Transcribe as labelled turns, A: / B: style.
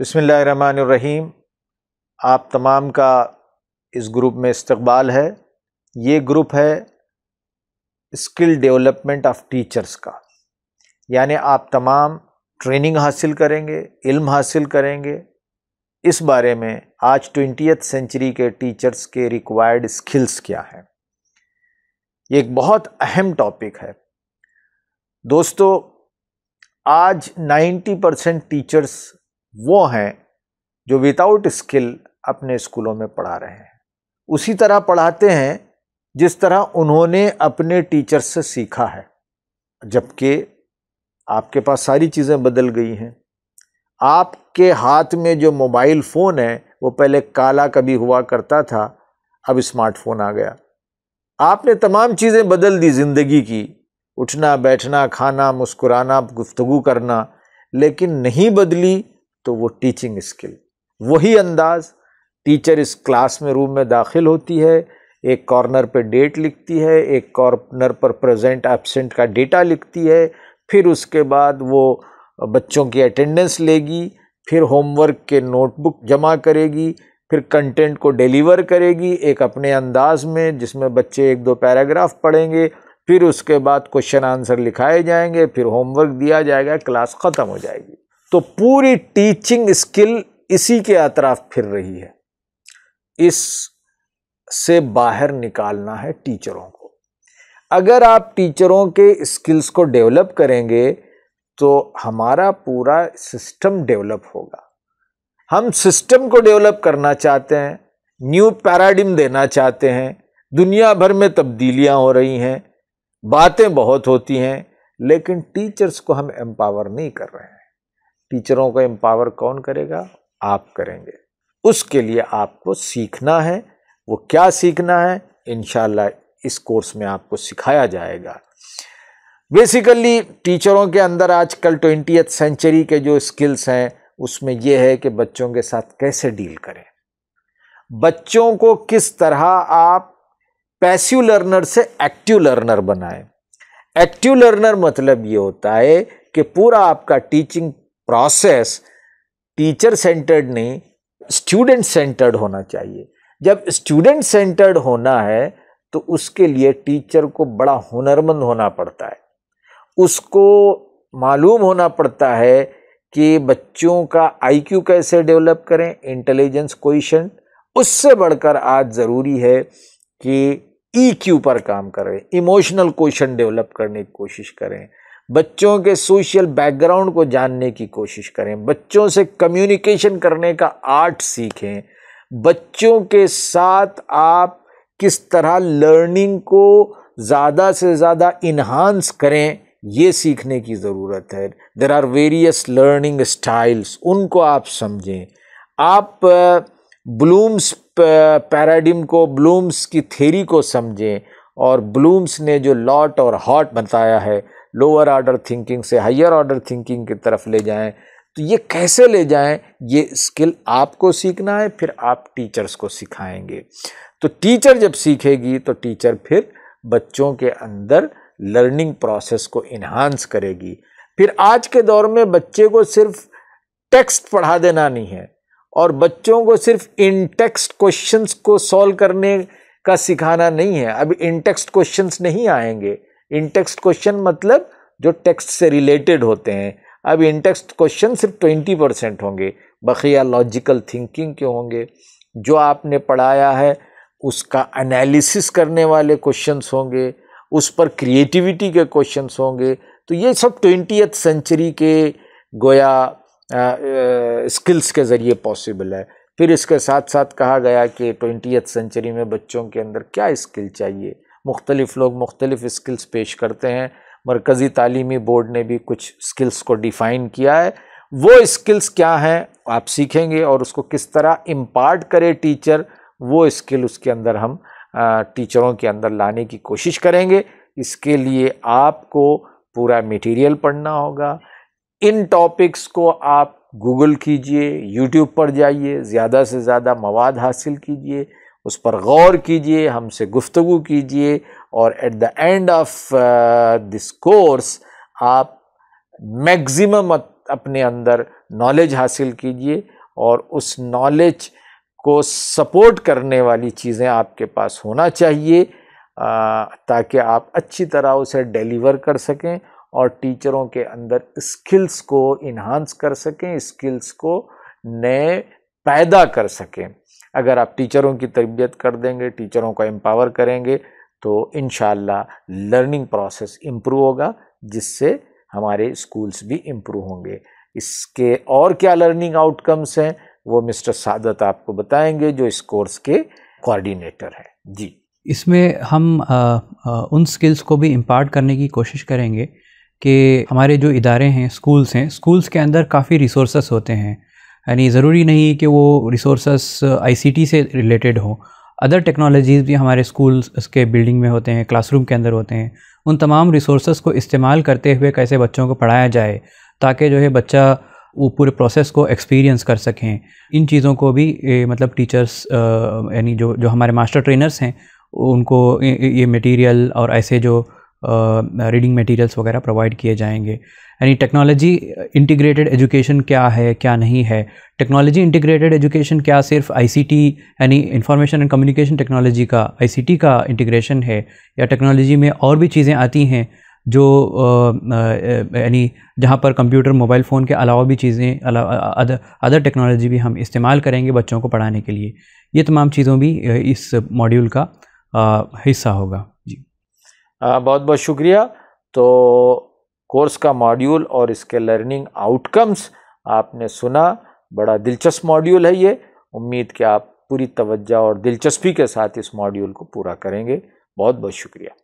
A: बिस्मिल्लाहिर्रहमानिर्रहीम। आप तमाम का इस ग्रुप में इस्तकबाल है। ये ग्रुप है स्किल डेवलपमेंट ऑफ टीचर्स का, यानी आप तमाम ट्रेनिंग हासिल करेंगे, इल्म हासिल करेंगे इस बारे में आज 20th सेंचुरी के टीचर्स के रिक्वायर्ड स्किल्स क्या हैं। ये एक बहुत अहम टॉपिक है दोस्तों। आज 90% टीचर्स वो हैं जो विदाउट स्किल अपने स्कूलों में पढ़ा रहे हैं, उसी तरह पढ़ाते हैं जिस तरह उन्होंने अपने टीचर्स से सीखा है, जबकि आपके पास सारी चीज़ें बदल गई हैं। आपके हाथ में जो मोबाइल फ़ोन है वो पहले काला कभी हुआ करता था, अब स्मार्टफोन आ गया। आपने तमाम चीज़ें बदल दी ज़िंदगी की, उठना बैठना खाना मुस्कुराना गुफ्तगू करना, लेकिन नहीं बदली तो वो टीचिंग स्किल। वही अंदाज टीचर इस क्लास में रूम में दाखिल होती है, एक कॉर्नर पे डेट लिखती है, एक कॉर्नर पर प्रेजेंट एब्सेंट का डेटा लिखती है, फिर उसके बाद वो बच्चों की अटेंडेंस लेगी, फिर होमवर्क के नोटबुक जमा करेगी, फिर कंटेंट को डिलीवर करेगी एक अपने अंदाज में जिसमें बच्चे 1-2 पैराग्राफ पढ़ेंगे, फिर उसके बाद क्वेश्चन आंसर लिखाए जाएंगे, फिर होमवर्क दिया जाएगा, क्लास ख़त्म हो जाएगी। तो पूरी टीचिंग स्किल इसी के अतराफ फिर रही है। इस से बाहर निकालना है टीचरों को। अगर आप टीचरों के स्किल्स को डेवलप करेंगे तो हमारा पूरा सिस्टम डेवलप होगा। हम सिस्टम को डेवलप करना चाहते हैं, न्यू पैराडिम देना चाहते हैं। दुनिया भर में तब्दीलियां हो रही हैं, बातें बहुत होती हैं, लेकिन टीचर्स को हम एम्पावर नहीं कर रहे हैं। टीचरों को एम्पावर कौन करेगा? आप करेंगे। उसके लिए आपको सीखना है। वो क्या सीखना है इंशाल्लाह इस कोर्स में आपको सिखाया जाएगा। बेसिकली टीचरों के अंदर आजकल 20th सेंचुरी के जो स्किल्स हैं उसमें यह है कि बच्चों के साथ कैसे डील करें, बच्चों को किस तरह आप पैसिव लर्नर से एक्टिव लर्नर बनाएं। एक्टिव लर्नर मतलब ये होता है कि पूरा आपका टीचिंग प्रोसेस टीचर सेंटर्ड नहीं, स्टूडेंट सेंटर्ड होना चाहिए। जब स्टूडेंट सेंटर्ड होना है तो उसके लिए टीचर को बड़ा हुनरमंद होना पड़ता है। उसको मालूम होना पड़ता है कि बच्चों का आईक्यू कैसे डेवलप करें, इंटेलिजेंस कोएफिशिएंट। उससे बढ़कर आज ज़रूरी है कि ईक्यू पर काम करें, इमोशनल कोएफिशिएंट डेवलप करने की कोशिश करें, बच्चों के सोशल बैकग्राउंड को जानने की कोशिश करें, बच्चों से कम्युनिकेशन करने का आर्ट सीखें, बच्चों के साथ आप किस तरह लर्निंग को ज़्यादा से ज़्यादा इन्हांस करें, ये सीखने की ज़रूरत है। There are various learning styles, उनको आप समझें। आप ब्लूम्स पैराडिम को, ब्लूम्स की थ्योरी को समझें, और ब्लूम्स ने जो लॉट और हॉट बताया है, लोअर ऑर्डर थिंकिंग से हायर ऑर्डर थिंकिंग की तरफ ले जाएं। तो ये कैसे ले जाएं, ये स्किल आपको सीखना है, फिर आप टीचर्स को सिखाएंगे। तो टीचर जब सीखेगी तो टीचर फिर बच्चों के अंदर लर्निंग प्रोसेस को इन्हांस करेगी। फिर आज के दौर में बच्चे को सिर्फ टेक्स्ट पढ़ा देना नहीं है, और बच्चों को सिर्फ इन टेक्स्ट क्वेश्चंस को सॉल्व करने का सिखाना नहीं है। अब इन टेक्स्ट क्वेश्चंस नहीं आएंगे। इन टेक्स्ट क्वेश्चन मतलब जो टेक्स्ट से रिलेटेड होते हैं। अब इन टेक्स्ट क्वेश्चन सिर्फ 20% होंगे, बकिया लॉजिकल थिंकिंग के होंगे। जो आपने पढ़ाया है उसका एनालिसिस करने वाले क्वेश्चंस होंगे, उस पर क्रिएटिविटी के क्वेश्चंस होंगे। तो ये सब 20th सेंचुरी के गोया स्किल्स के ज़रिए पॉसिबल है। फिर इसके साथ साथ कहा गया कि 20th सेंचुरी में बच्चों के अंदर क्या स्किल चाहिए। मुख्तलिफ लोग मुख्तलिफ स्किल्स पेश करते हैं। मरकज़ी तालीमी बोर्ड ने भी कुछ स्किल्स को डिफ़ाइन किया है। वो स्किल्स क्या हैं आप सीखेंगे, और उसको किस तरह इम्पार्ट करे टीचर, वो स्किल उसके अंदर हम टीचरों के अंदर लाने की कोशिश करेंगे। इसके लिए आपको पूरा मटेरियल पढ़ना होगा। इन टॉपिक्स को आप गूगल कीजिए, यूट्यूब पर जाइए, ज़्यादा से ज़्यादा मवाद हासिल कीजिए, उस पर गौर कीजिए, हमसे गुफ्तगू कीजिए, और at the end of this course आप मैक्सिमम अपने अंदर नॉलेज हासिल कीजिए और उस नॉलेज को सपोर्ट करने वाली चीज़ें आपके पास होना चाहिए ताकि आप अच्छी तरह उसे डिलीवर कर सकें और टीचरों के अंदर स्किल्स को इन्हांस कर सकें, स्किल्स को नए पैदा कर सकें। अगर आप टीचरों की तरबियत कर देंगे, टीचरों को एम्पावर करेंगे, तो इंशाअल्लाह लर्निंग प्रोसेस इम्प्रूव होगा, जिससे हमारे स्कूल्स भी इम्प्रूव होंगे। इसके और क्या लर्निंग आउटकम्स हैं वो मिस्टर सादत आपको बताएंगे, जो इस कोर्स के कोऑर्डिनेटर हैं। जी, इसमें
B: हम उन स्किल्स को भी इम्पार्ट करने की कोशिश करेंगे कि हमारे जो इदारे हैं, स्कूल्स के अंदर काफ़ी रिसोर्सेस होते हैं, यानी ज़रूरी नहीं कि वो रिसोर्सेस ICT से रिलेटेड हो, अदर टेक्नोलॉजीज़ भी हमारे स्कूल्स के बिल्डिंग में होते हैं, क्लासरूम के अंदर होते हैं। उन तमाम रिसोर्सेस को इस्तेमाल करते हुए कैसे बच्चों को पढ़ाया जाए ताकि जो है बच्चा वो पूरे प्रोसेस को एक्सपीरियंस कर सकें। इन चीज़ों को भी मतलब टीचर्स यानी जो हमारे मास्टर ट्रेनर्स हैं उनको ये मटेरियल और ऐसे जो रीडिंग मटेरियल्स वगैरह प्रोवाइड किए जाएंगे। यानी टेक्नोलॉजी इंटीग्रेटेड एजुकेशन क्या है, क्या नहीं है। टेक्नोलॉजी इंटीग्रेटेड एजुकेशन क्या सिर्फ ICT यानी इंफॉर्मेशन एंड कम्युनिकेशन टेक्नोलॉजी का ICT का इंटीग्रेशन है, या टेक्नोलॉजी में और भी चीज़ें आती हैं जो यानी जहाँ पर कंप्यूटर, मोबाइल फ़ोन के अलावा भी चीज़ें, अदर टेक्नोलॉजी भी हम इस्तेमाल करेंगे बच्चों को पढ़ाने के लिए। ये तमाम चीज़ों भी इस मॉड्यूल का हिस्सा होगा। जी,
A: बहुत बहुत शुक्रिया। तो कोर्स का मॉड्यूल और इसके लर्निंग आउटकम्स आपने सुना। बड़ा दिलचस्प मॉड्यूल है ये। उम्मीद कि आप पूरी तवज्जो और दिलचस्पी के साथ इस मॉड्यूल को पूरा करेंगे। बहुत बहुत शुक्रिया।